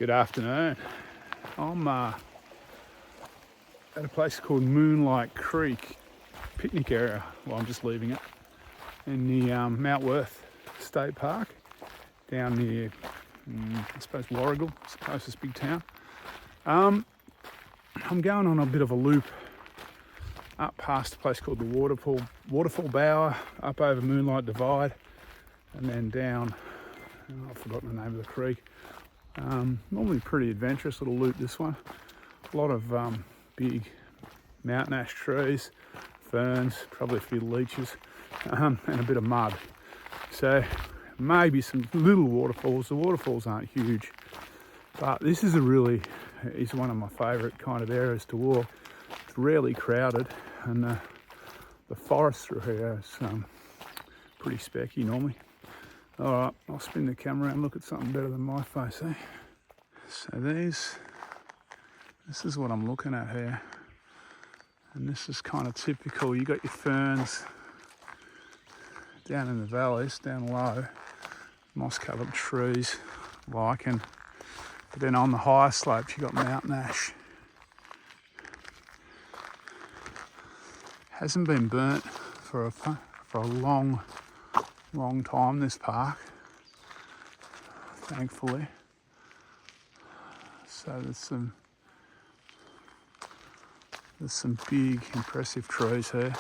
Good afternoon. I'm at a place called Moonlight Creek picnic area. Well, I'm just leaving it in the Mount Worth State Park down near, I suppose, Warragul, it's the closest big town. I'm going on a bit of a loop up past a place called the Waterfall Bower, up over Moonlight Divide, and then down, I've forgotten the name of the creek. Normally pretty adventurous little loop, this one. A lot of big mountain ash trees, ferns, probably a few leeches, and a bit of mud. So maybe some little waterfalls. The waterfalls aren't huge, but this is one of my favourite kind of areas to walk. It's rarely crowded, and the forest through here is pretty specky normally. All right, I'll spin the camera around and look at something better than my face, eh? So this is what I'm looking at here. And this is kind of typical. You got your ferns down in the valleys, down low, moss-covered trees, lichen. But then on the higher slopes, you got mountain ash. Hasn't been burnt for a long time, this park, thankfully. So there's some big impressive trees here.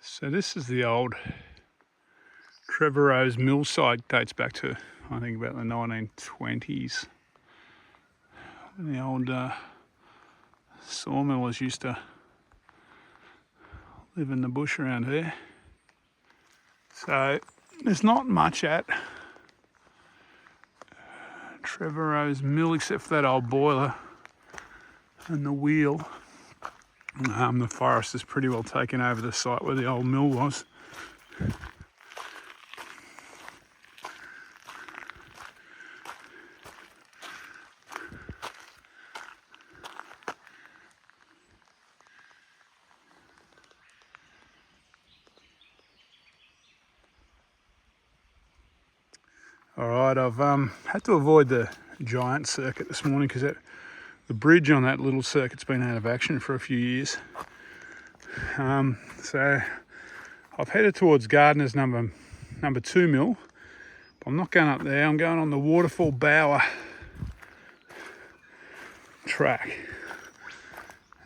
So this is the old Trevorrow's mill site, dates back to I think about the 1920s. And the old sawmillers used to live in the bush around here. So there's not much at Trevorrow's mill except for that old boiler and the wheel. The forest is pretty well taken over the site where the old mill was. Alright, I've had to avoid the giant circuit this morning because the bridge on that little circuit's been out of action for a few years. So I've headed towards Gardeners number 2 mill, but I'm not going up there. I'm going on the Waterfall Bower track.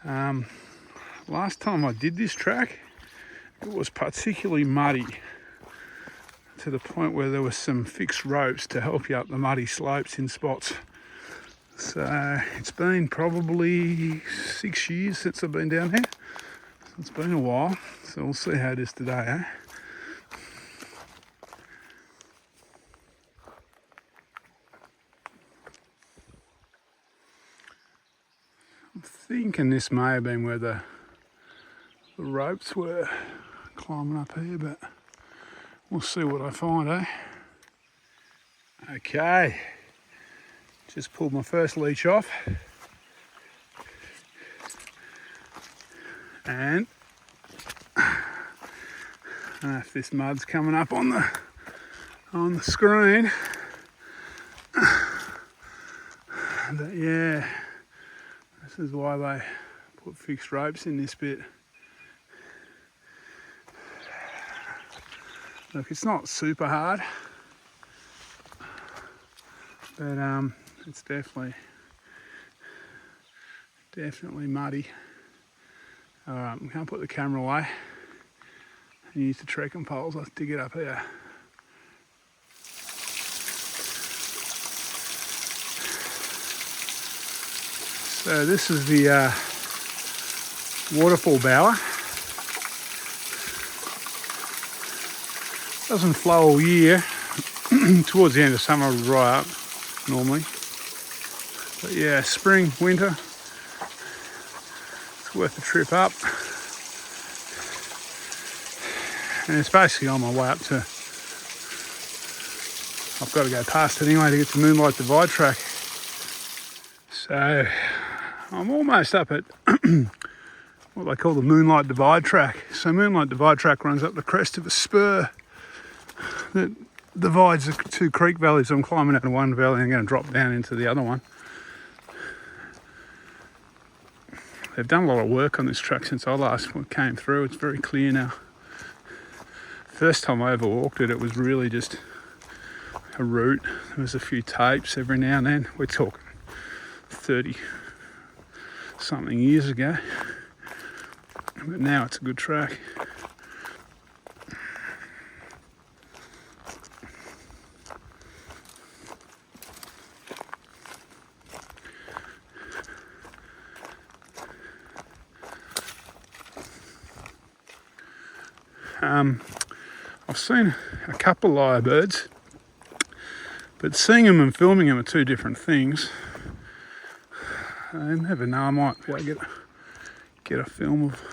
Last time I did this track, it was particularly muddy, to the point where there were some fixed ropes to help you up the muddy slopes in spots. So it's been probably 6 years since I've been down here. It's been a while, so we'll see how it is today, eh? I'm thinking this may have been where the ropes were climbing up here, but we'll see what I find, eh? Okay, just pulled my first leech off. And I don't know if this mud's coming up on the screen. But yeah, this is why they put fixed ropes in this bit. Look, it's not super hard, but it's definitely muddy. All right, I'm going to put the camera away and use the trekking poles. Let's dig it up here. So this is the Waterfall Bower. Doesn't flow all year. Towards the end of summer it'll dry up normally. But yeah, spring, winter, it's worth a trip up. And it's basically on my way up to, I've got to go past it anyway to get to Moonlight Divide track. So I'm almost up at what they call the Moonlight Divide track. So Moonlight Divide track runs up the crest of a spur that divides the two creek valleys. I'm climbing out of one valley and going to drop down into the other one. They've done a lot of work on this track since I last came through. It's very clear now. First time I ever walked it, it was really just a route. There was a few tapes every now and then. We're talking 30 something years ago. But now it's a good track. I've seen a couple of lyrebirds, but seeing them and filming them are two different things. I never know, I might be able to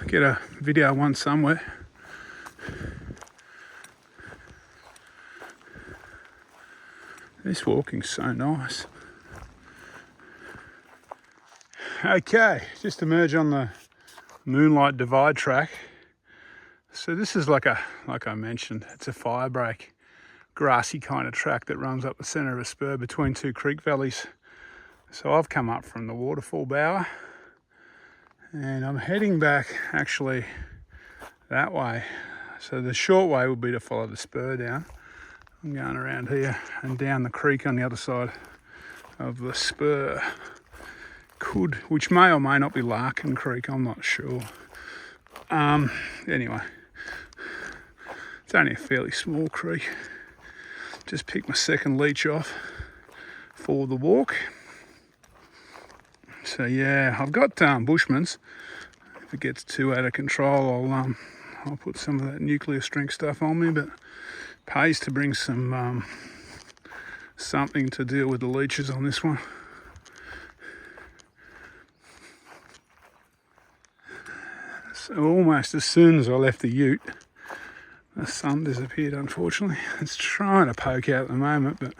get a video of one somewhere. This walking's so nice. Okay, just emerge on the Moonlight divide track. So this is like I mentioned, it's a fire break, grassy kind of track that runs up the centre of a spur between two creek valleys. So I've come up from the Waterfall bower and I'm heading back actually that way. So the short way would be to follow the spur down. I'm going around here and down the creek on the other side of the spur. Which may or may not be Larkin Creek, I'm not sure. Anyway. It's only a fairly small creek. Just picked my second leech off for the walk. So yeah, I've got Bushman's. If it gets too out of control, I'll put some of that nuclear strength stuff on me, but it pays to bring some something to deal with the leeches on this one. So almost as soon as I left the ute, the sun disappeared, unfortunately. It's trying to poke out at the moment, but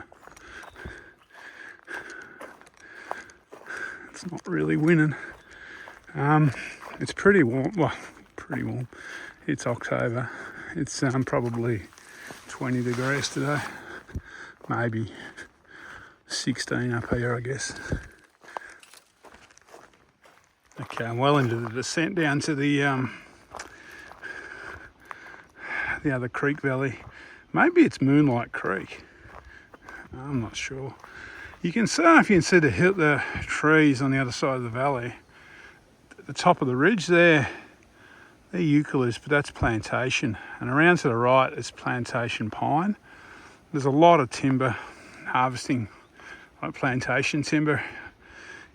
it's not really winning. It's pretty warm. Well, pretty warm. It's October. It's probably 20 degrees today. Maybe 16 up here, I guess. Okay, I'm well into the descent down to the other creek valley. Maybe it's Moonlight Creek. I'm not sure. You can see, I don't know if you can see the trees on the other side of the valley. At the top of the ridge there, they're eucalypts, but that's plantation. And around to the right is plantation pine. There's a lot of timber harvesting, like plantation timber,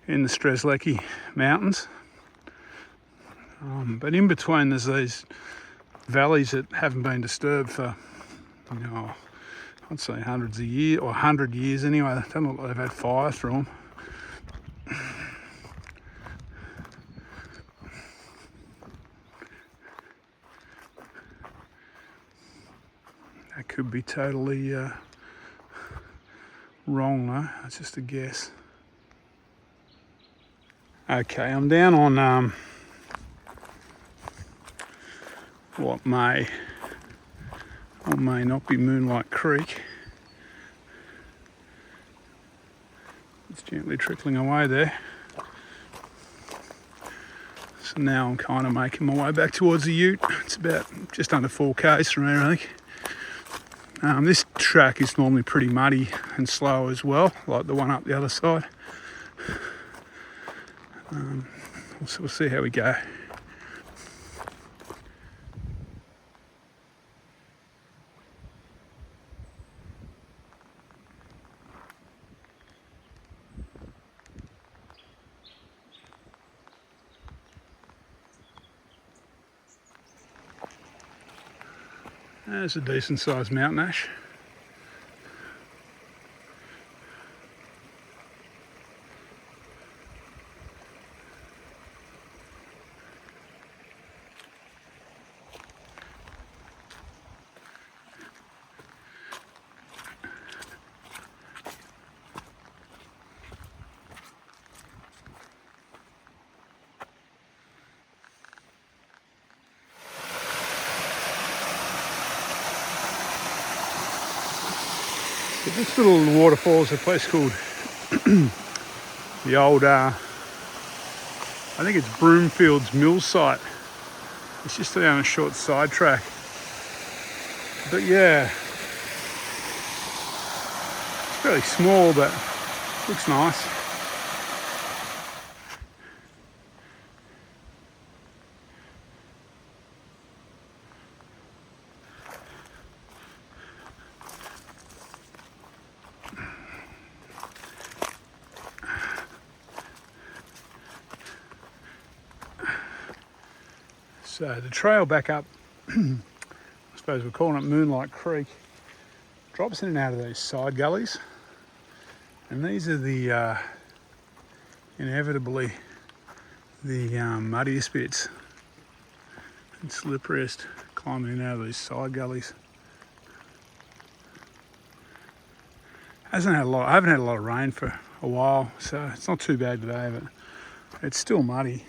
in the Strzelecki Mountains. But in between there's these valleys that haven't been disturbed for, I'd say hundreds of years, or 100 years anyway. It doesn't look like they've had fire through them. That could be totally wrong though, that's just a guess. Okay, I'm down on what may or may not be Moonlight Creek. It's gently trickling away there. So now I'm kind of making my way back towards the ute. It's about just under 4 k's from here, I think. This track is normally pretty muddy and slow as well, like the one up the other side. So we'll see how we go. There's a decent sized mountain ash. This little waterfall is a place called the old, I think it's Broomfield's mill site. It's just down a short side track. But yeah, it's fairly small, but looks nice. So the trail back up, I suppose we're calling it Moonlight Creek, drops in and out of these side gullies. And these are the, inevitably, the muddiest bits and slipperiest, climbing in and out of these side gullies. I haven't had a lot of rain for a while, so it's not too bad today, but it's still muddy.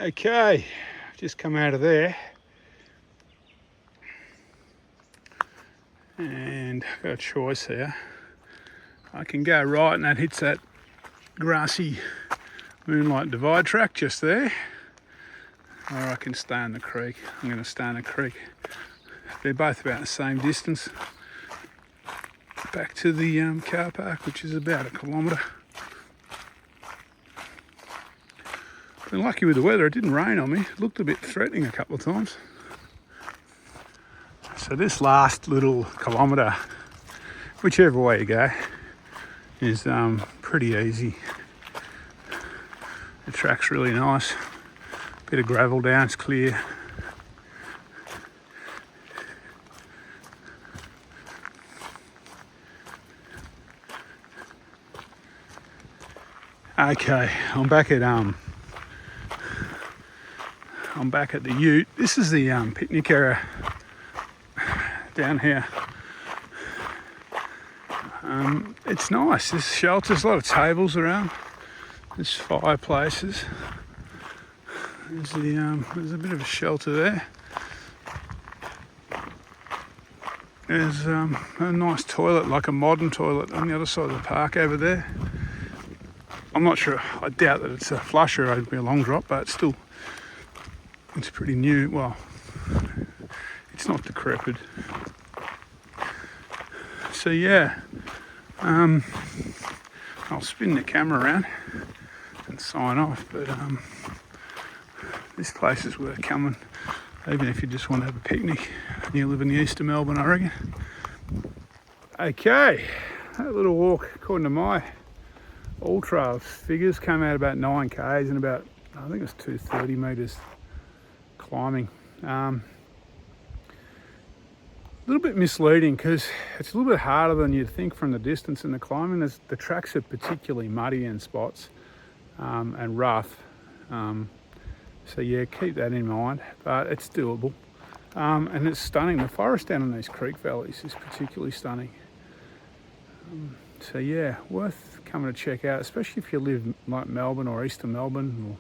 Okay, just come out of there and I've got a choice here. I can go right and that hits that grassy Moonlight divide track just there, or I can stay in the creek. I'm going to stay in the creek. They're both about the same distance back to the car park, which is about 1 kilometre. Been lucky with the weather, it didn't rain on me. It looked a bit threatening a couple of times. So this last little kilometre, whichever way you go, is pretty easy. The track's really nice. Bit of gravel down, it's clear. Okay, I'm back at the ute. This is the picnic area down here. It's nice. There's shelters, a lot of tables around. There's fireplaces. There's a bit of a shelter there. There's a nice toilet, like a modern toilet, on the other side of the park over there. I'm not sure. I doubt that it's a flusher. It'd be a long drop, but still. It's pretty new. Well, it's not decrepit. So yeah, I'll spin the camera around and sign off. But this place is worth coming, even if you just want to have a picnic and you live in the east of Melbourne, I reckon. Okay, that little walk, according to my ultra figures, came out about 9 k's and about, I think it was 230 metres. Climbing. A little bit misleading because it's a little bit harder than you'd think from the distance in the climbing. The tracks are particularly muddy in spots and rough. So yeah, keep that in mind, but it's doable. And it's stunning. The forest down in these creek valleys is particularly stunning. So yeah, worth coming to check out, especially if you live like Melbourne or east of Melbourne or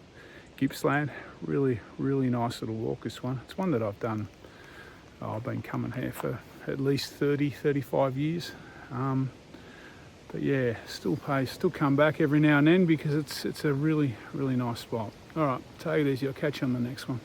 Gippsland. Really, really nice little walk, this one. It's one that I've done. I've been coming here for at least 30, 35 years. But yeah, still come back every now and then because it's a really, really nice spot. All right, take it easy. I'll catch you on the next one.